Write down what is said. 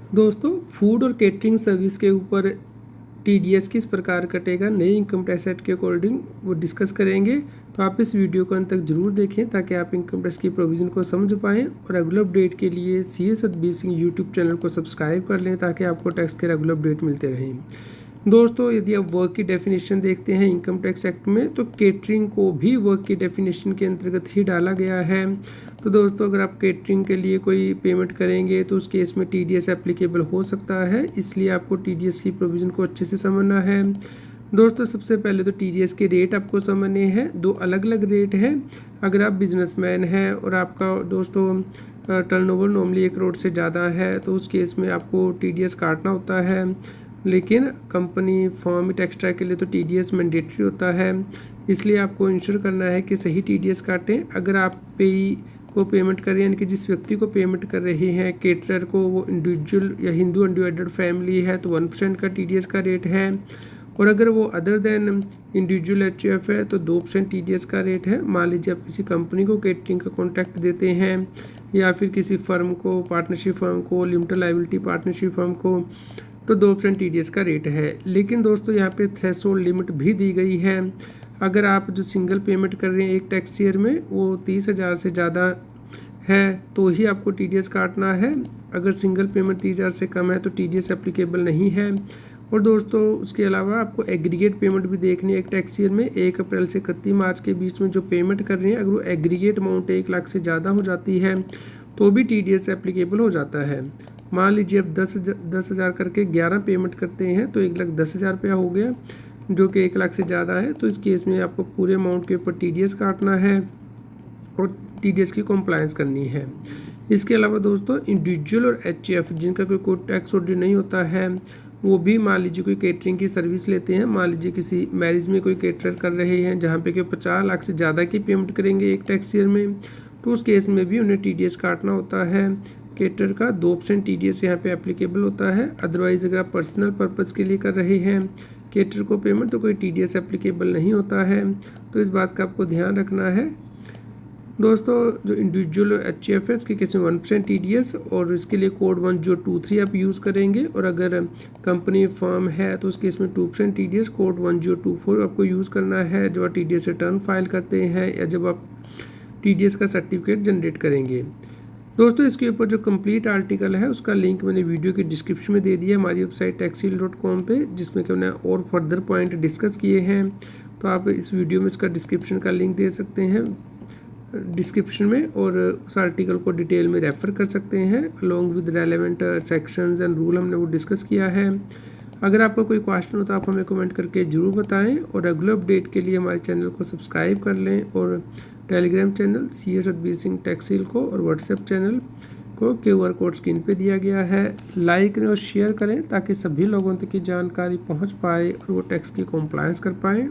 दोस्तों, फूड और catering service के ऊपर टीडीएस किस प्रकार कटेगा नए इनकम टैक्स एक्ट के अकॉर्डिंग वो डिस्कस करेंगे। तो आप इस वीडियो को अंत तक जरूर देखें ताकि आप इनकम टैक्स की प्रोविज़न को समझ पाएँ और रेगुलर अपडेट के लिए CS Satbir Singh YouTube channel को सब्सक्राइब कर लें ताकि आपको टैक्स के रेगुलर अपडेट मिलते रहें। दोस्तों, यदि आप वर्क की डेफिनेशन देखते हैं इनकम टैक्स एक्ट में, तो केटरिंग को भी वर्क की डेफिनेशन के अंतर्गत ही डाला गया है। तो दोस्तों, अगर आप केटरिंग के लिए कोई पेमेंट करेंगे तो उस केस में टीडीएस एप्लीकेबल हो सकता है, इसलिए आपको टीडीएस की प्रोविज़न को अच्छे से समझना है। दोस्तों, सबसे पहले तो टीडीएस के रेट आपको समझने हैं। दो अलग अलग रेट हैं। अगर आप बिजनेसमैन हैं और आपका दोस्तों टर्नओवर नॉर्मली 1 करोड़ से ज़्यादा है तो उस केस में आपको टीडीएस काटना होता है, लेकिन कंपनी फर्म एक्स्ट्रा के लिए तो टीडीएस मैंडेटरी होता है, इसलिए आपको इंश्योर करना है कि सही टीडीएस काटें। अगर आप पेई को पेमेंट कर रहे हैं, यानी कि जिस व्यक्ति को पेमेंट कर रहे हैं केटरर को, वो इंडिविजुअल या हिंदू अनडिवाइडेड फैमिली है तो 1% का टीडीएस का रेट है, और अगर वो अदर देन इंडिविजुअल HUF है तो 2% टीडीएस का रेट है। मान लीजिए आप किसी कंपनी को केटरिंग का कॉन्ट्रैक्ट देते हैं या फिर किसी फर्म को, पार्टनरशिप फर्म को, लिमिटेड लायबिलिटी पार्टनरशिप फर्म को, तो 2% टीडीएस का रेट है। लेकिन दोस्तों, यहाँ पे थ्रेशोल्ड लिमिट भी दी गई है। अगर आप जो सिंगल पेमेंट कर रहे हैं एक टैक्स ईयर में वो 30,000 से ज़्यादा है तो ही आपको टीडीएस काटना है। अगर सिंगल पेमेंट 30,000 से कम है तो टीडीएस एप्लीकेबल नहीं है। और दोस्तों, उसके अलावा आपको एग्रीगेट पेमेंट भी देखनी है। एक टैक्स ईयर में 1 अप्रैल से 31 मार्च के बीच में जो पेमेंट कर रहे हैं, अगर वो एग्रीगेट अमाउंट 1 लाख से ज़्यादा हो जाती है तो भी टीडीएस एप्लीकेबल हो जाता है। मान लीजिए आप 10,000 करके 11 पेमेंट करते हैं तो 1,10,000 रुपया हो गया, जो कि 1 लाख से ज़्यादा है। तो इस केस में आपको पूरे अमाउंट के ऊपर टीडीएस काटना है और टीडीएस की कॉम्प्लायंस करनी है। इसके अलावा दोस्तों, इंडिविजुअल और HUF जिनका कोई टैक्स ऑडिट नहीं होता है, वो भी मान लीजिए कोई केटरिंग की सर्विस लेते हैं। मान लीजिए किसी मैरिज में कोई केटरर कर रहे हैं जहाँ पे कि 50 लाख से ज़्यादा की पेमेंट करेंगे एक टैक्स ईयर में, तो उस केस में भी उन्हें टीडीएस काटना होता है। केटर का 2% टीडीएस यहाँ पे एप्लीकेबल होता है। अदरवाइज़ अगर आप पर्सनल पर्पज़ के लिए कर रहे हैं केटर को पेमेंट तो कोई टीडीएस एप्लीकेबल नहीं होता है। तो इस बात का आपको ध्यान रखना है। दोस्तों, जो इंडिविजुअल HUF है उसके केस में 1% टीडीएस और इसके लिए कोड 1023 आप यूज़ करेंगे, और अगर कंपनी फर्म है तो उस केस में 2% टीडीएस कोड 1024 आपको यूज़ करना है जब आप टीडीएस रिटर्न फाइल करते हैं या जब आप टीडीएस का सर्टिफिकेट जनरेट करेंगे। दोस्तों, इसके ऊपर जो कंप्लीट आर्टिकल है उसका लिंक मैंने वीडियो के डिस्क्रिप्शन में दे दिया है हमारी वेबसाइट taxil.com पे, जिसमें कि हमने और फर्दर पॉइंट डिस्कस किए हैं। तो आप इस वीडियो में इसका डिस्क्रिप्शन का लिंक दे सकते हैं डिस्क्रिप्शन में, और उस आर्टिकल को डिटेल में रेफ़र कर सकते हैं along with relevant sections and rule हमने वो डिस्कस किया है। अगर आपका कोई क्वेश्चन हो तो आप हमें कमेंट करके ज़रूर बताएं, और रेगुलर अपडेट के लिए हमारे चैनल को सब्सक्राइब कर लें, और Telegram channel CS Satbir Singh टैक्सील को और व्हाट्सएप चैनल को QR कोड स्क्रीन पे दिया गया है, लाइक करें और शेयर करें ताकि सभी लोगों तक की जानकारी पहुंच पाए और वो टैक्स की कॉम्प्लायंस कर पाएँ।